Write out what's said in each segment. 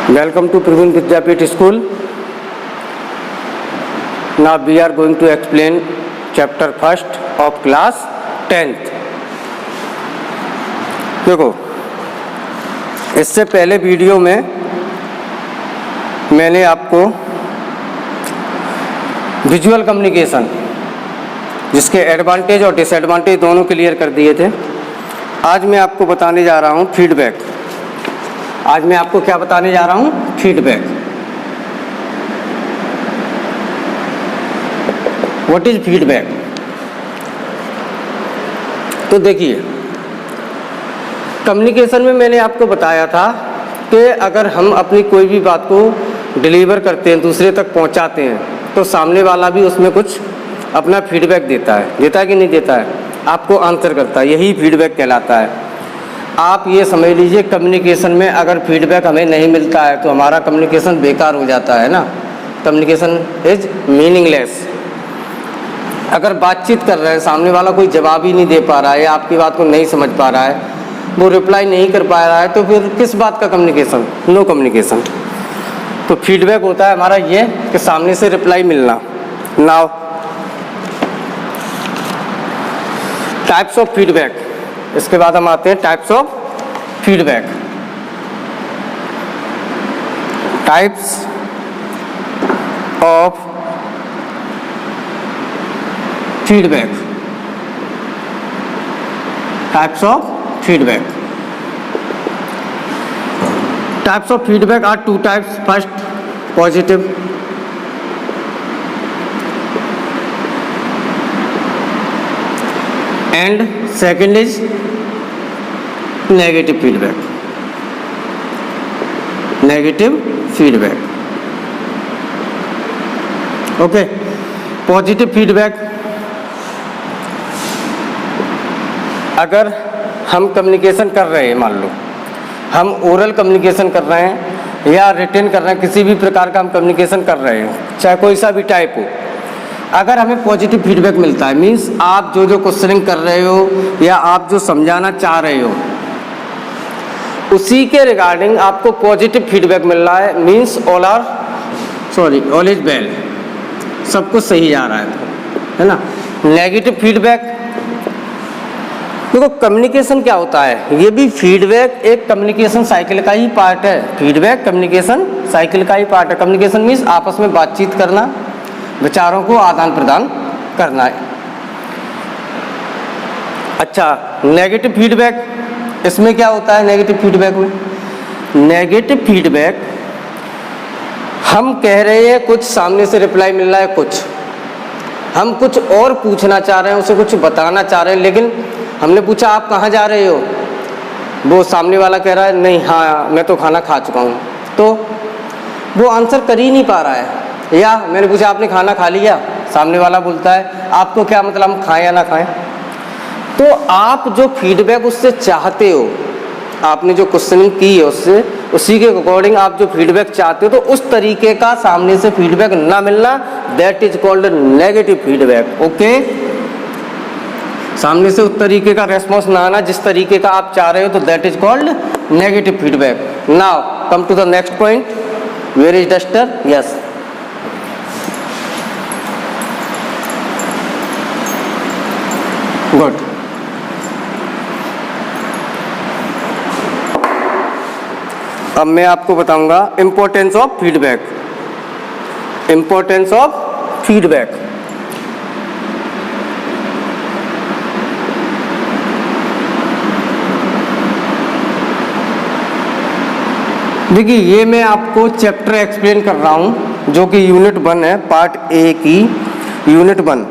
Welcome to Praveen Vidyapit School. Now we are going to explain chapter first of class 10th. देखो, इससे पहले video में मैंने आपको विजुअल कम्युनिकेशन जिसके एडवांटेज और डिसएडवांटेज दोनों क्लियर कर दिए थे। आज मैं आपको बताने जा रहा हूँ फीडबैक। आज मैं आपको क्या बताने जा रहा हूँ? फीडबैक। What is feedback? तो देखिए, कम्युनिकेशन में मैंने आपको बताया था कि अगर हम अपनी कोई भी बात को डिलीवर करते हैं, दूसरे तक पहुंचाते हैं, तो सामने वाला भी उसमें कुछ अपना फीडबैक देता है कि नहीं देता है, आपको आंसर करता है। यही फीडबैक कहलाता है। आप ये समझ लीजिए, कम्युनिकेशन में अगर फीडबैक हमें नहीं मिलता है तो हमारा कम्युनिकेशन बेकार हो जाता है ना। Communication is meaningless. अगर बातचीत कर रहे हैं, सामने वाला कोई जवाब ही नहीं दे पा रहा है या आपकी बात को नहीं समझ पा रहा है, वो रिप्लाई नहीं कर पा रहा है, तो फिर किस बात का कम्युनिकेशन? No communication. तो फीडबैक होता है हमारा ये कि सामने से रिप्लाई मिलना। नाउ टाइप्स ऑफ फीडबैक, इसके बाद हम आते हैं types of feedback. Types of feedback. Types of feedback. Types of feedback are two types. First, positive and second is negative feedback. Negative feedback. Okay, positive feedback, अगर हम communication कर रहे हैं, मान लो हम ओरल कम्युनिकेशन कर रहे हैं या रिटन कर रहे हैं, किसी भी प्रकार का हम कम्युनिकेशन कर रहे हैं, चाहे कोई सा भी टाइप हो, अगर हमें पॉजिटिव फीडबैक मिलता है, मीन्स आप जो क्वेश्चनिंग कर रहे हो या आप जो समझाना चाह रहे हो उसी के रिगार्डिंग आपको पॉजिटिव फीडबैक मिल रहा है, मीन्स ऑल इज वेल, सब कुछ सही जा रहा है ना। नेगेटिव फीडबैक, देखो कम्युनिकेशन क्या होता है, ये भी फीडबैक एक कम्युनिकेशन साइकिल का ही पार्ट है। फीडबैक कम्युनिकेशन साइकिल का ही पार्ट है। कम्युनिकेशन मीन्स आपस में बातचीत करना, विचारों को आदान प्रदान करना है। अच्छा, नेगेटिव फीडबैक, इसमें क्या होता है? नेगेटिव फीडबैक में, नेगेटिव फीडबैक हम कह रहे हैं कुछ, सामने से रिप्लाई मिल रहा है कुछ, हम कुछ और पूछना चाह रहे हैं, उसे कुछ बताना चाह रहे हैं, लेकिन हमने पूछा आप कहाँ जा रहे हो, वो सामने वाला कह रहा है नहीं, हाँ मैं तो खाना खा चुका हूँ, तो वो आंसर कर ही नहीं पा रहा है। या मैंने पूछा आपने खाना खा लिया, सामने वाला बोलता है आपको क्या मतलब, हम खाएं या ना खाएं। तो आप जो फीडबैक उससे चाहते हो, आपने जो क्वेश्चनिंग की है उससे, उसी के अकॉर्डिंग आप जो फीडबैक चाहते हो, तो उस तरीके का सामने से फीडबैक ना मिलना, that is called negative feedback. Okay, सामने से उस तरीके का रेस्पॉन्स ना आना जिस तरीके का आप चाह रहे हो, तो that is called negative feedback. Now come to the next point, where is duster? Yes, good. अब मैं आपको बताऊंगा importance of feedback. Importance of feedback, देखिए ये मैं आपको चैप्टर एक्सप्लेन कर रहा हूं जो कि यूनिट 1 है, पार्ट ए की यूनिट 1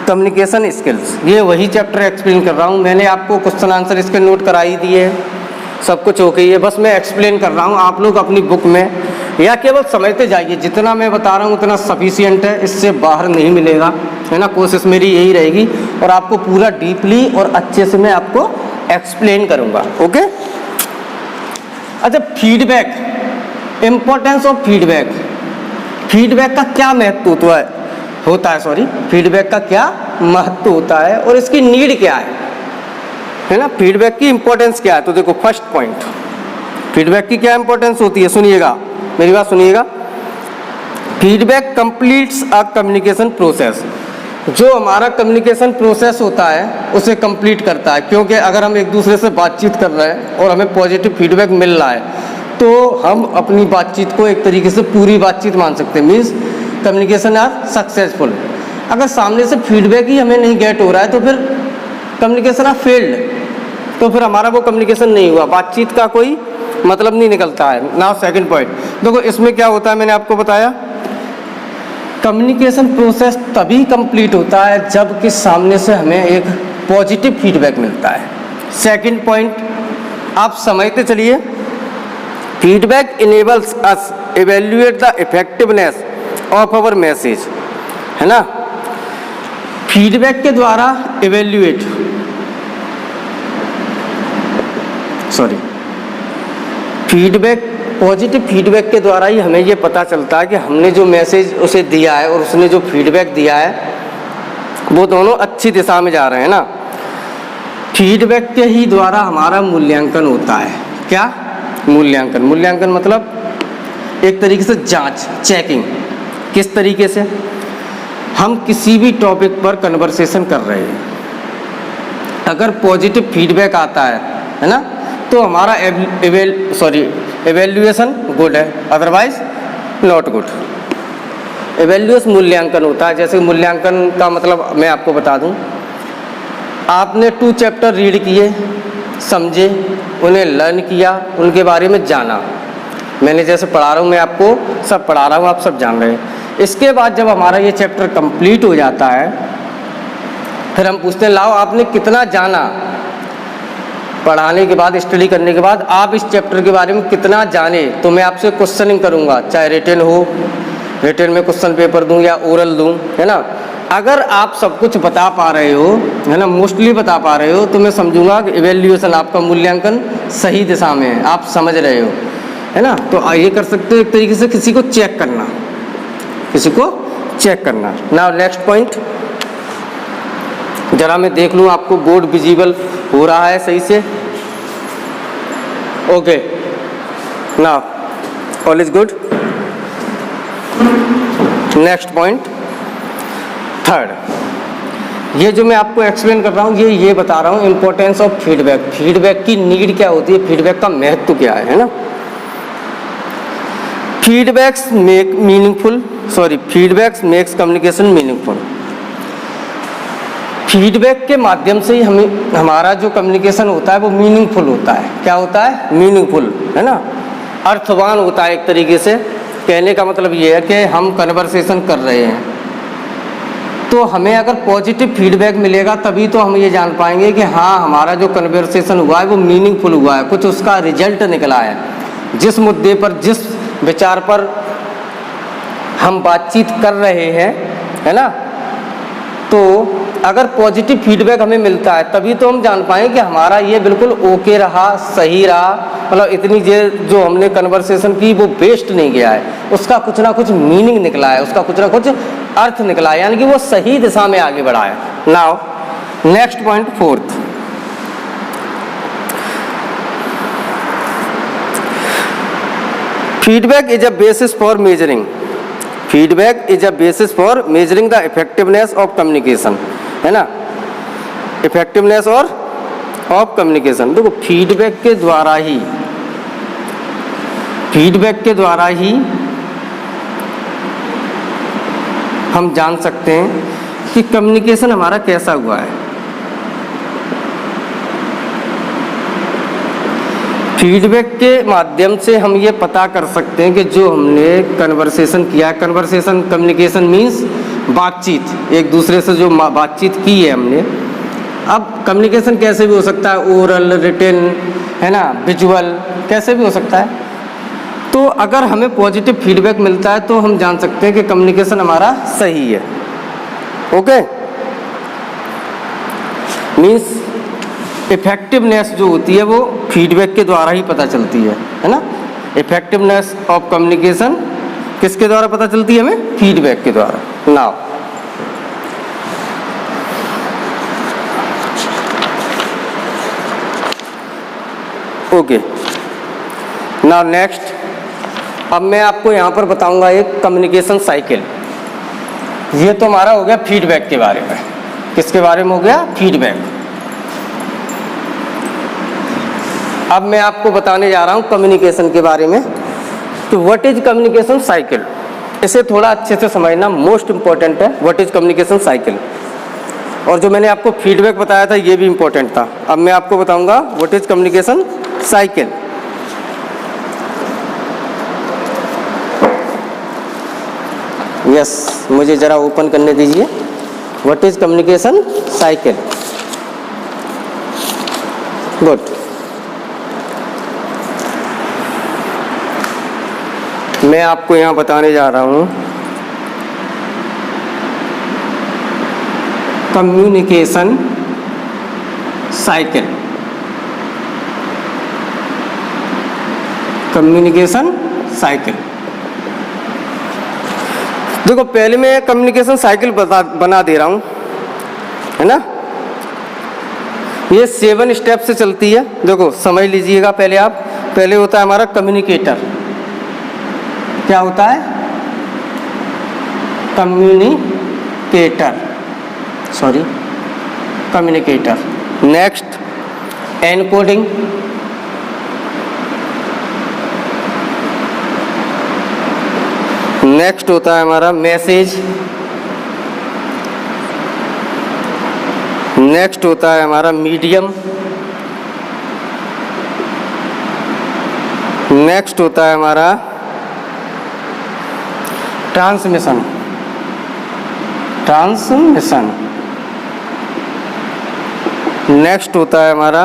कम्युनिकेशन स्किल्स। ये वही चैप्टर एक्सप्लेन कर रहा हूँ। मैंने आपको क्वेश्चन आंसर इसके नोट कराई दिए, सब कुछ ओके है, बस मैं एक्सप्लेन कर रहा हूँ। आप लोग अपनी बुक में या केवल समझते जाइए, जितना मैं बता रहा हूँ उतना सफिशिएंट है, इससे बाहर नहीं मिलेगा, है ना। कोशिश मेरी यही रहेगी और आपको पूरा डीपली और अच्छे से मैं आपको एक्सप्लेन करूँगा। ओके, अच्छा, feedback, importance of feedback. Feedback का क्या महत्व होता है, फीडबैक का क्या महत्व होता है और इसकी नीड क्या है ना। फीडबैक की इंपॉर्टेंस क्या है? तो देखो, फर्स्ट पॉइंट, फीडबैक की क्या इंपॉर्टेंस होती है, सुनिएगा, मेरी बात सुनिएगा। Feedback completes a communication process. जो हमारा कम्युनिकेशन प्रोसेस होता है उसे कंप्लीट करता है, क्योंकि अगर हम एक दूसरे से बातचीत कर रहे हैं और हमें पॉजिटिव फीडबैक मिल रहा है तो हम अपनी बातचीत को एक तरीके से पूरी बातचीत मान सकते हैं, मीन्स कम्युनिकेशन आर सक्सेसफुल। अगर सामने से फीडबैक ही हमें नहीं गेट हो रहा है तो फिर कम्युनिकेशन आर फेल्ड, तो फिर हमारा वो कम्युनिकेशन नहीं हुआ, बातचीत का कोई मतलब नहीं निकलता है। नाउ सेकंड पॉइंट देखो, इसमें क्या होता है, मैंने आपको बताया कम्युनिकेशन प्रोसेस तभी कंप्लीट होता है जब कि सामने से हमें एक पॉजिटिव फीडबैक मिलता है। सेकंड पॉइंट आप समझते चलिए, feedback enables us evaluate the effectiveness of our message, है ना। फीडबैक के द्वारा evaluate, sorry, feedback, positive feedback के द्वारा ही हमें ये पता चलता है कि हमने जो मैसेज उसे दिया है और उसने जो फीडबैक दिया है वो दोनों अच्छी दिशा में जा रहे हैं ना। फीडबैक के ही द्वारा हमारा मूल्यांकन होता है। क्या मूल्यांकन? मूल्यांकन मतलब एक तरीके से जांच, चेकिंग। किस तरीके से? हम किसी भी टॉपिक पर कन्वर्सेशन कर रहे हैं, अगर पॉजिटिव फीडबैक आता है ना, तो हमारा एवेल्युएशन गुड है, अदरवाइज नॉट गुड। एवेल्युएशन मूल्यांकन होता है। जैसे मूल्यांकन का मतलब मैं आपको बता दूं, आपने 2 चैप्टर रीड किए, समझे, उन्हें लर्न किया, उनके बारे में जाना। मैंने जैसे पढ़ा रहा हूँ, मैं आपको सब पढ़ा रहा हूँ, आप सब जान रहे हैं। इसके बाद जब हमारा ये चैप्टर कंप्लीट हो जाता है, फिर हम पूछते हैं लाओ आपने कितना जाना। पढ़ाने के बाद, स्टडी करने के बाद आप इस चैप्टर के बारे में कितना जाने, तो मैं आपसे क्वेश्चनिंग करूँगा, चाहे रिटन हो, रिटन में क्वेश्चन पेपर दूँ या ओरल दूँ, है ना। अगर आप सब कुछ बता पा रहे हो, है ना, मोस्टली बता पा रहे हो, तो मैं समझूंगा कि इवेल्युएशन, आपका मूल्यांकन सही दिशा में है, आप समझ रहे हो, है ना। तो ये कर सकते हो एक तरीके से किसी को चेक करना, किसी को चेक करना। नाउ नेक्स्ट पॉइंट, जरा मैं देख लूँ आपको बोर्ड विजिबल हो रहा है सही से? Okay, now all is good. Next point, third, ये जो मैं आपको एक्सप्लेन कर रहा हूँ, ये बता रहा हूँ इंपॉर्टेंस ऑफ फीडबैक। फीडबैक की नीड क्या होती है, फीडबैक का महत्व क्या है ना। Feedbacks make meaningful, sorry, feedbacks makes communication meaningful. Feedback के माध्यम से ही हमारा जो कम्युनिकेशन होता है वो मीनिंगफुल होता है। क्या होता है? मीनिंगफुल, है ना, अर्थवान होता है एक तरीके से। कहने का मतलब ये है कि हम कन्वर्सेशन कर रहे हैं, तो हमें अगर पॉजिटिव फीडबैक मिलेगा तभी तो हम ये जान पाएंगे कि हाँ, हमारा जो कन्वर्सेशन हुआ है वो मीनिंगफुल हुआ है, कुछ उसका रिजल्ट निकला है। जिस मुद्दे पर, जिस विचार पर हम बातचीत कर रहे हैं, है ना, तो अगर पॉजिटिव फीडबैक हमें मिलता है तभी तो हम जान पाएँ कि हमारा ये बिल्कुल ओके रहा, सही रहा, मतलब इतनी जो हमने कन्वर्सेशन की वो वेस्ट नहीं गया है, उसका कुछ ना कुछ मीनिंग निकला है, उसका कुछ ना कुछ अर्थ निकला है, यानी कि वो सही दिशा में आगे बढ़ा है। Now next point, fourth, feedback is a basis for measuring, feedback is a basis for measuring the effectiveness of communication, है ना, इफेक्टिवनेस और ऑफ कम्युनिकेशन। देखो, फीडबैक के द्वारा ही हम जान सकते हैं कि कम्युनिकेशन हमारा कैसा हुआ है। फीडबैक के माध्यम से हम ये पता कर सकते हैं कि जो हमने कन्वर्सेशन किया है, कन्वर्सेशन, कम्युनिकेशन मीन्स बातचीत, एक दूसरे से जो बातचीत की है हमने। अब कम्युनिकेशन कैसे भी हो सकता है, ओरल, रिटन, है ना, विजुअल, कैसे भी हो सकता है। तो अगर हमें पॉजिटिव फीडबैक मिलता है तो हम जान सकते हैं कि कम्युनिकेशन हमारा सही है। ओके, मीन्स इफेक्टिवनेस जो होती है वो फीडबैक के द्वारा ही पता चलती है ना। इफेक्टिवनेस ऑफ कम्युनिकेशन किसके द्वारा पता चलती है हमें? फीडबैक के द्वारा। नाउ ओके, नाउ नेक्स्ट, अब मैं आपको यहाँ पर बताऊंगा एक कम्युनिकेशन साइकिल। ये तो हमारा हो गया फीडबैक के बारे में। किसके बारे में हो गया? फीडबैक। अब मैं आपको बताने जा रहा हूँ कम्युनिकेशन के बारे में कि व्हाट इज कम्युनिकेशन साइकिल। इसे थोड़ा अच्छे से समझना मोस्ट इंपॉर्टेंट है, व्हाट इज कम्युनिकेशन साइकिल। और जो मैंने आपको फीडबैक बताया था ये भी इंपॉर्टेंट था। अब मैं आपको बताऊंगा what is communication cycle. Yes, मुझे जरा ओपन करने दीजिए। What is communication cycle. Good. मैं आपको यहाँ बताने जा रहा हूँ कम्युनिकेशन साइकिल। Communication cycle. देखो पहले मैं कम्युनिकेशन साइकिल बना दे रहा हूँ, है ना। ये 7 स्टेप से चलती है। देखो समझ लीजिएगा पहले आप। पहले होता है हमारा कम्युनिकेटर। क्या होता है? Communicator, sorry communicator. Next encoding. Next होता है हमारा मैसेज। नेक्स्ट होता है हमारा मीडियम। नेक्स्ट होता है हमारा ट्रांसमिशन। ट्रांसमिशन। नेक्स्ट होता है हमारा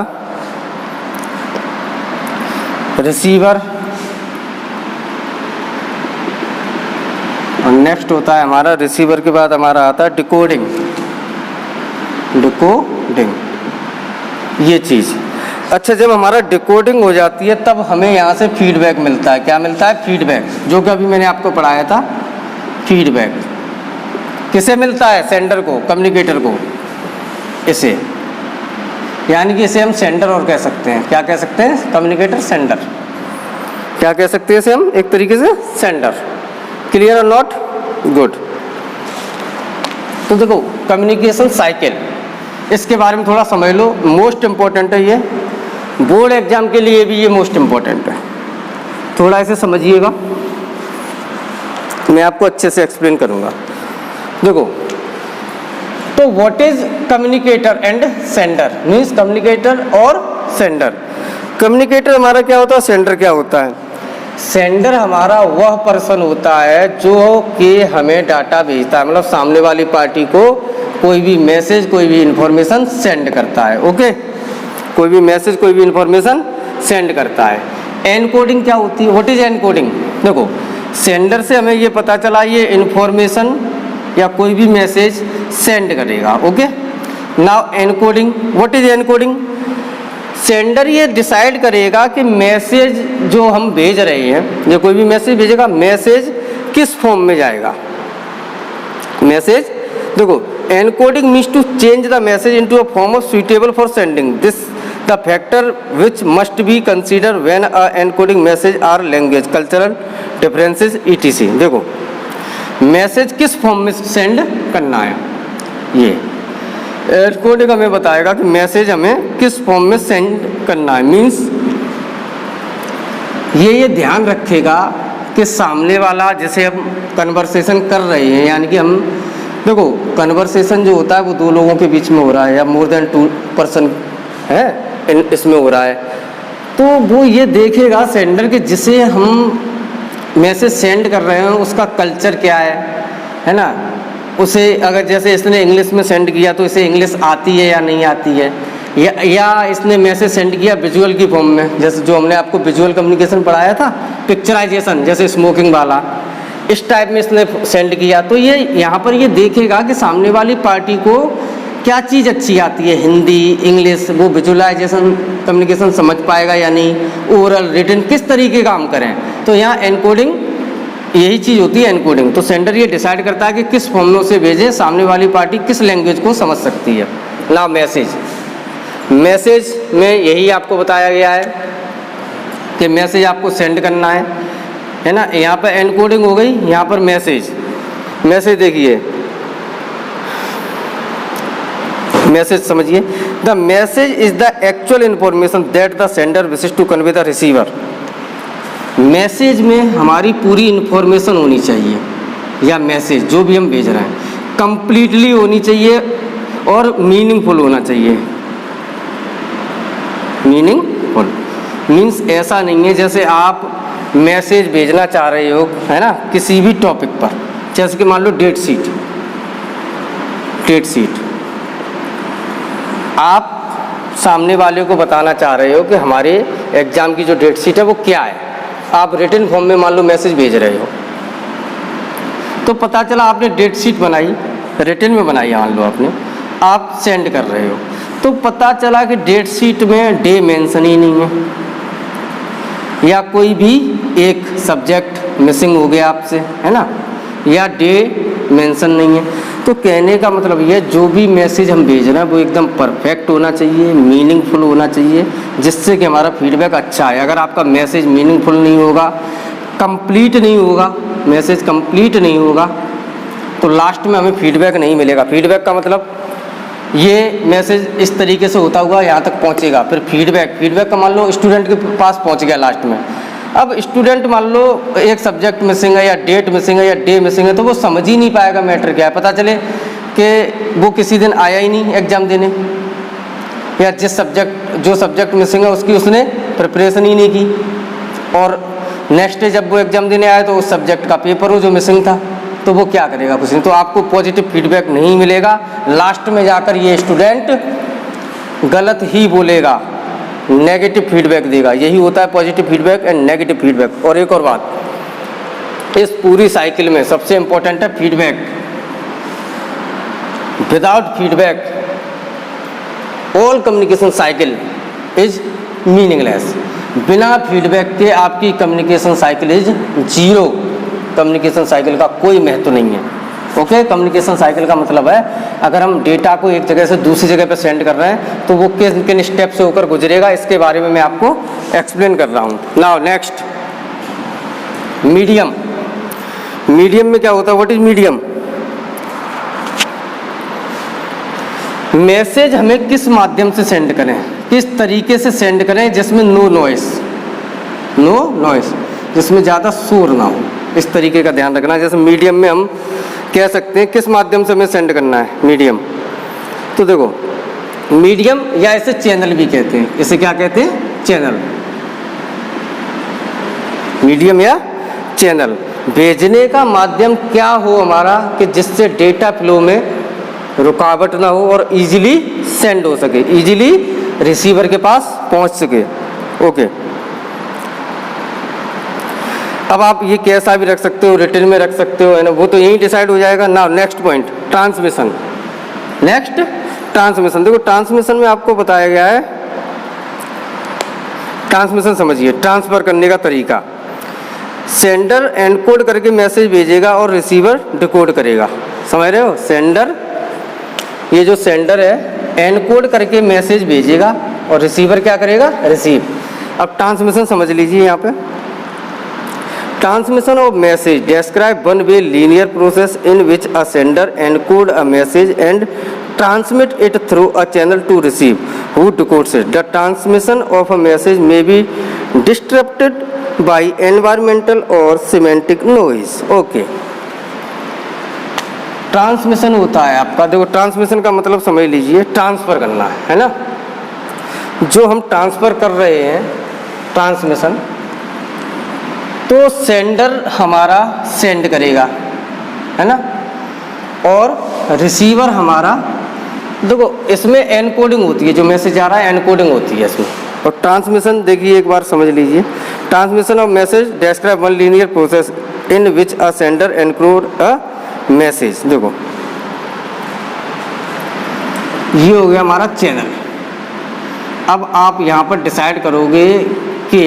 रिसीवर। और नेक्स्ट होता है हमारा रिसीवर के बाद हमारा आता है डिकोडिंग। डिकोडिंग ये चीज़। अच्छा, जब हमारा डिकोडिंग हो जाती है तब हमें यहाँ से फीडबैक मिलता है। क्या मिलता है? फीडबैक, जो कि अभी मैंने आपको पढ़ाया था। फीडबैक किसे मिलता है? सेंडर को, कम्युनिकेटर को। इसे यानी कि इसे हम सेंडर और कह सकते हैं। क्या कह सकते हैं? Communicator sender. क्या कह सकते हैं इसे हम? एक तरीके से सेंडर। क्लियर और नॉट? गुड। तो देखो कम्युनिकेशन साइकिल, इसके बारे में थोड़ा समझ लो। मोस्ट इंपॉर्टेंट है ये, बोर्ड एग्जाम के लिए भी ये मोस्ट इंपॉर्टेंट है। थोड़ा इसे समझिएगा, मैं आपको अच्छे से एक्सप्लेन करूंगा। देखो तो what is communicator and sender, means communicator और सेंडर। कम्युनिकेटर हमारा क्या होता है? सेंडर क्या होता है? सेंडर हमारा वह पर्सन होता है जो कि हमें डाटा भेजता है, मतलब सामने वाली पार्टी को कोई भी मैसेज, कोई भी इंफॉर्मेशन सेंड करता है। ओके, कोई भी मैसेज, कोई भी इंफॉर्मेशन सेंड करता है। एनकोडिंग क्या होती है? What is encoding? देखो सेंडर से हमें ये पता चला ये इंफॉर्मेशन या कोई भी मैसेज सेंड करेगा। Okay, now encoding. What is encoding? Sender ये डिसाइड करेगा कि मैसेज जो हम भेज रहे हैं, जो कोई भी मैसेज भेजेगा, मैसेज किस फॉर्म में जाएगा। मैसेज, देखो encoding means to change the message into a form of suitable for sending this the factor which must be consider when a encoding message are language cultural differences ETC. देखो message किस form में send करना है, ये encoding हमें बताएगा कि message हमें किस फॉर्म में सेंड करना है। मीन्स ये ध्यान रखेगा कि सामने वाला, जैसे हम कन्वर्सेशन कर रहे हैं, यानी कि हम देखो कन्वर्सेशन जो होता है वो दो लोगों के बीच में हो रहा है या मोर देन 2 पर्सन है इसमें हो रहा है, तो वो ये देखेगा सेंडर के जिसे हम मैसेज सेंड कर रहे हैं उसका कल्चर क्या है ना। उसे अगर जैसे इसने इंग्लिश में सेंड किया तो इसे इंग्लिश आती है या नहीं आती है, या इसने मैसेज सेंड किया विजुअल की फॉर्म में, जैसे जो हमने आपको विजुअल कम्युनिकेशन पढ़ाया था, पिक्चराइजेशन, जैसे स्मोकिंग वाला, इस टाइप में इसने सेंड किया। तो ये यहाँ पर ये देखेगा कि सामने वाली पार्टी को क्या चीज़ अच्छी आती है, हिंदी, इंग्लिश, वो विजुअलाइजेशन कम्युनिकेशन समझ पाएगा या नहीं, ओरल, रिटन किस तरीके का हम करें। तो यहाँ एनकोडिंग यही चीज़ होती है, एनकोडिंग। तो सेंडर ये डिसाइड करता है कि किस फॉर्म में उसे भेजें, सामने वाली पार्टी किस लैंग्वेज को समझ सकती है। ना मैसेज, मैसेज में यही आपको बताया गया है कि मैसेज आपको सेंड करना है ना। यहाँ पर एनकोडिंग हो गई, यहाँ पर मैसेज देखिए, मैसेज समझिए, the message is the actual information that the sender wishes to convey the receiver. Message में हमारी पूरी इंफॉर्मेशन होनी चाहिए, या मैसेज जो भी हम भेज रहे हैं कंप्लीटली होनी चाहिए और मीनिंगफुल होना चाहिए। मीनिंगफुल मीन्स ऐसा नहीं है जैसे आप मैसेज भेजना चाह रहे हो, है ना, किसी भी टॉपिक पर, जैसे कि मान लो डेट शीट आप सामने वाले को बताना चाह रहे हो कि हमारे एग्जाम की जो डेट शीट है वो क्या है। आप रिटन फॉर्म में मान लो मैसेज भेज रहे हो, तो पता चला आपने डेट शीट बनाई, रिटन में बनाई मान लो आपने, आप सेंड कर रहे हो, तो पता चला कि डेट शीट में डे मेंशन ही नहीं है, या कोई भी एक सब्जेक्ट मिसिंग हो गया आपसे, है ना, या डे मेंशन नहीं है। तो कहने का मतलब ये, जो भी मैसेज हम भेज रहे हैं वो एकदम परफेक्ट होना चाहिए, मीनिंगफुल होना चाहिए, जिससे कि हमारा फीडबैक अच्छा है। अगर आपका मैसेज मीनिंगफुल नहीं होगा, कंप्लीट नहीं होगा, मैसेज कंप्लीट नहीं होगा, तो लास्ट में हमें फीडबैक नहीं मिलेगा। फीडबैक का मतलब ये मैसेज इस तरीके से होता हुआ यहाँ तक पहुँचेगा, फिर फीडबैक का मान लो स्टूडेंट के पास पहुँच गया लास्ट में। अब स्टूडेंट मान लो एक सब्जेक्ट मिसिंग है, या डेट मिसिंग है, या डे मिसिंग है, तो वो समझ ही नहीं पाएगा मैटर क्या है। पता चले कि वो किसी दिन आया ही नहीं एग्ज़ाम देने, या जो सब्जेक्ट मिसिंग है उसकी उसने प्रिपरेशन ही नहीं की, और नेक्स्ट डे जब वो एग्ज़ाम देने आया तो उस सब्जेक्ट का पेपर हो जो मिसिंग था, तो वो क्या करेगा, कुछ नहीं। तो आपको पॉजिटिव फीडबैक नहीं मिलेगा, लास्ट में जाकर ये स्टूडेंट गलत ही बोलेगा, नेगेटिव फीडबैक देगा। यही होता है positive feedback and negative feedback. और एक और बात, इस पूरी साइकिल में सबसे इंपॉर्टेंट है feedback. Without feedback all communication cycle is meaningless. बिना फीडबैक के आपकी communication cycle is zero. Communication cycle का कोई महत्व नहीं है। ओके, कम्युनिकेशन साइकिल का मतलब है अगर हम डेटा को एक जगह से दूसरी जगह पे सेंड कर रहे हैं तो वो किन किन स्टेप से होकर गुजरेगा, इसके बारे में मैं आपको एक्सप्लेन कर रहा हूँ। Now next, medium. मीडियम में क्या होता है, व्हाट इज मीडियम? मैसेज हमें किस माध्यम से सेंड करें, किस तरीके से सेंड करें जिसमें नो नॉइस, जिसमें ज़्यादा शोर ना हो, इस तरीके का ध्यान रखना। जैसे मीडियम में हम कह सकते हैं किस माध्यम से हमें सेंड करना है मीडियम। तो देखो, मीडियम या इसे चैनल भी कहते हैं। इसे क्या कहते हैं? चैनल। मीडियम या चैनल। भेजने का माध्यम क्या हो हमारा कि जिससे डेटा फ्लो में रुकावट ना हो और इजीली सेंड हो सके, इजीली रिसीवर के पास पहुंच सके। ओके, अब आप ये कैसा भी रख सकते हो, रिटन में रख सकते हो, है ना, वो तो यही डिसाइड हो जाएगा। Now next point, transmission. Next, transmission. देखो, ट्रांसमिशन में आपको बताया गया है, ट्रांसमिशन समझिए, ट्रांसफर करने का तरीका। सेंडर एनकोड करके मैसेज भेजेगा और रिसीवर डिकोड करेगा। समझ रहे हो? सेंडर, ये जो सेंडर है एनकोड करके मैसेज भेजेगा और रिसीवर क्या करेगा? रिसीव। अब ट्रांसमिशन समझ लीजिए यहाँ पे। Transmission of message describe one way linear process in which a sender encode a message and transmit it through a channel to receive who decodes it. The transmission of a message may be disrupted by environmental or semantic noise. Okay. Transmission होता है आपका, देखो transmission का मतलब समझ लीजिए, transfer करना है ना। जो हम ट्रांसफर कर रहे हैं ट्रांसमिशन, तो सेंडर हमारा सेंड करेगा, है ना, और रिसीवर हमारा, देखो इसमें एनकोडिंग होती है, जो मैसेज आ रहा है एनकोडिंग होती है इसमें। और ट्रांसमिशन देखिए एक बार समझ लीजिए, transmission of message describe one linear process in which a sender encode a message. देखो ये हो गया हमारा चैनल। अब आप यहाँ पर डिसाइड करोगे कि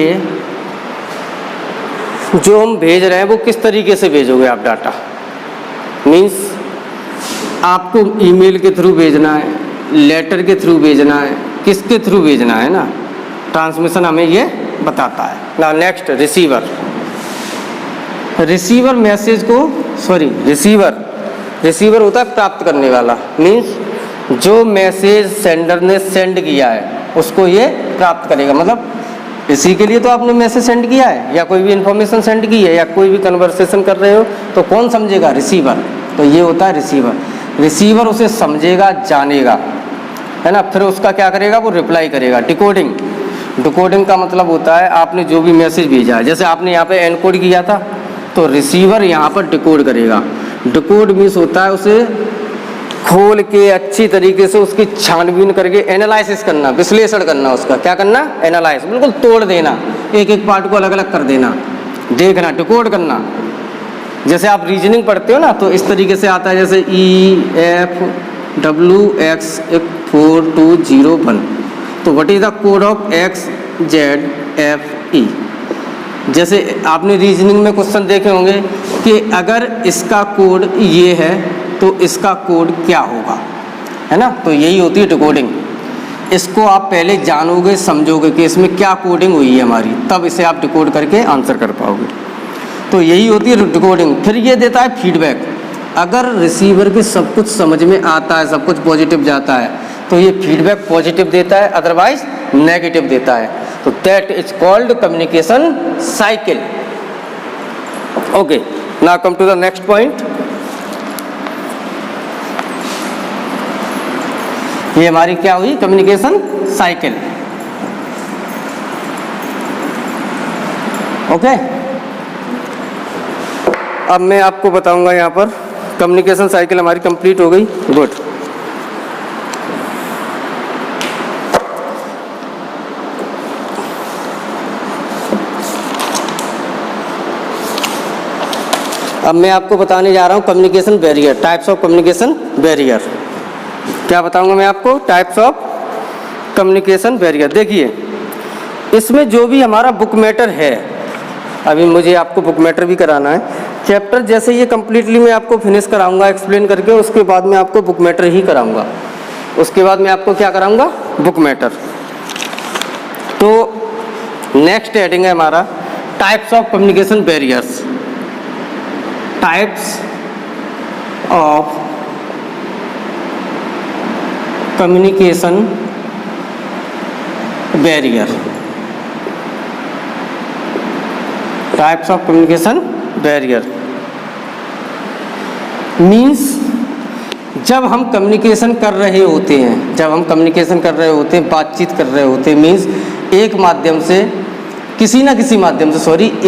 जो हम भेज रहे हैं वो किस तरीके से भेजोगे आप डाटा। मीन्स आपको ईमेल के थ्रू भेजना है, लेटर के थ्रू भेजना है, किसके थ्रू भेजना है ना, ट्रांसमिशन हमें ये बताता है ना। नेक्स्ट रिसीवर, रिसीवर मैसेज को रिसीवर होता है प्राप्त करने वाला, मीन्स जो मैसेज सेंडर ने सेंड किया है उसको ये प्राप्त करेगा। मतलब इसी के लिए तो आपने मैसेज सेंड किया है या कोई भी इंफॉर्मेशन सेंड की है या कोई भी कन्वर्सेशन कर रहे हो तो कौन समझेगा? रिसीवर। तो ये होता है रिसीवर। रिसीवर उसे समझेगा, जानेगा, है ना, फिर उसका क्या करेगा? वो रिप्लाई करेगा। डिकोडिंग, डिकोडिंग का मतलब होता है आपने जो भी मैसेज भेजा है, जैसे आपने यहाँ पे एनकोड किया था तो रिसीवर यहाँ पर डिकोड करेगा। डिकोड मीन्स होता है उसे खोल के अच्छी तरीके से उसकी छानबीन करके एनालिसिस करना, विश्लेषण करना, उसका क्या करना? एनालाइज, बिल्कुल तोड़ देना, एक एक पार्ट को अलग अलग कर देना, देखना, डिकोड करना। जैसे आप रीजनिंग पढ़ते हो ना तो इस तरीके से आता है, जैसे EFWX4201, तो what is the code of XZFE। जैसे आपने रीजनिंग में क्वेश्चन देखे होंगे कि अगर इसका कोड ये है तो इसका कोड क्या होगा, है ना। तो यही होती है डिकोडिंग। इसको आप पहले जानोगे, समझोगे कि इसमें क्या कोडिंग हुई है हमारी, तब इसे आप डिकोड करके आंसर कर पाओगे। तो यही होती है डिकोडिंग। फिर ये देता है फीडबैक। अगर रिसीवर के सब कुछ समझ में आता है, सब कुछ पॉजिटिव जाता है तो ये फीडबैक पॉजिटिव देता है, अदरवाइज नेगेटिव देता है। तो that is called communication cycle. Okay, now come to the next point. ये हमारी क्या हुई? Communication cycle. ओके, अब मैं आपको बताऊंगा यहाँ पर कम्युनिकेशन साइकिल हमारी कंप्लीट हो गई। गुड। अब मैं आपको बताने जा रहा हूँ communication barrier, types of communication barrier. क्या बताऊंगा मैं आपको? Types of communication barrier. देखिए, इसमें जो भी हमारा बुक मैटर है, अभी मुझे आपको बुक मैटर भी कराना है। चैप्टर जैसे ये कम्प्लीटली मैं आपको फिनिश कराऊंगा एक्सप्लेन करके, उसके बाद मैं आपको बुक मैटर ही कराऊंगा। उसके बाद मैं आपको क्या कराऊंगा? Book matter. तो नेक्स्ट हेडिंग है हमारा types of communication barriers. Types of communication barrier. Types of communication barrier means जब हम कम्युनिकेशन कर रहे होते हैं, बातचीत कर रहे होते हैं, मीन्स एक माध्यम से किसी ना किसी माध्यम से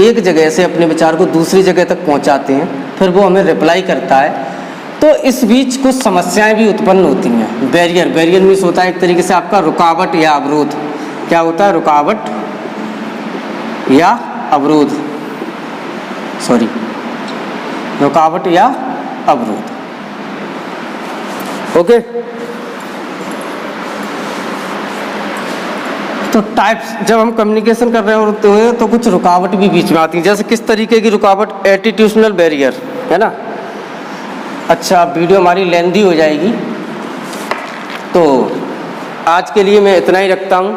एक जगह से अपने विचार को दूसरी जगह तक पहुंचाते हैं, फिर वो हमें रिप्लाई करता है। तो इस बीच कुछ समस्याएं भी उत्पन्न होती हैं। बैरियर मीन्स होता है एक तरीके से आपका रुकावट या अवरोध। क्या होता है? रुकावट या अवरोध, रुकावट या अवरोध। ओके, तो टाइप्स, जब हम कम्युनिकेशन कर रहे होते हैं तो कुछ रुकावट भी बीच में आती है। जैसे किस तरीके की रुकावट? एटीट्यूशनल बैरियर, है ना। अच्छा, वीडियो हमारी लेंदी हो जाएगी तो आज के लिए मैं इतना ही रखता हूँ।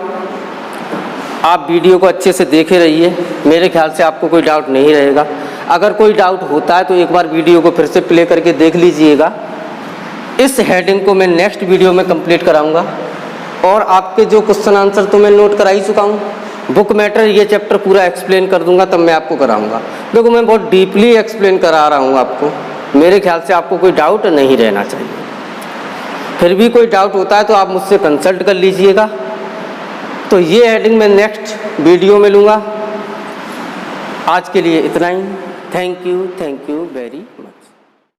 आप वीडियो को अच्छे से देखे रहिए, मेरे ख्याल से आपको कोई डाउट नहीं रहेगा। अगर कोई डाउट होता है तो एक बार वीडियो को फिर से प्ले करके देख लीजिएगा। इस हेडिंग को मैं नेक्स्ट वीडियो में कंप्लीट कराऊंगा और आपके जो क्वेश्चन आंसर तो मैं नोट करा ही चुका हूँ। बुक मैटर ये चैप्टर पूरा एक्सप्लेन कर दूंगा, तब मैं आपको कराऊंगा। देखो, मैं बहुत डीपली एक्सप्लेन करा रहा हूँ आपको, मेरे ख्याल से आपको कोई डाउट नहीं रहना चाहिए। फिर भी कोई डाउट होता है तो आप मुझसे कंसल्ट कर लीजिएगा। तो ये हेडिंग मैं नेक्स्ट वीडियो में लूँगा। आज के लिए इतना ही। Thank you very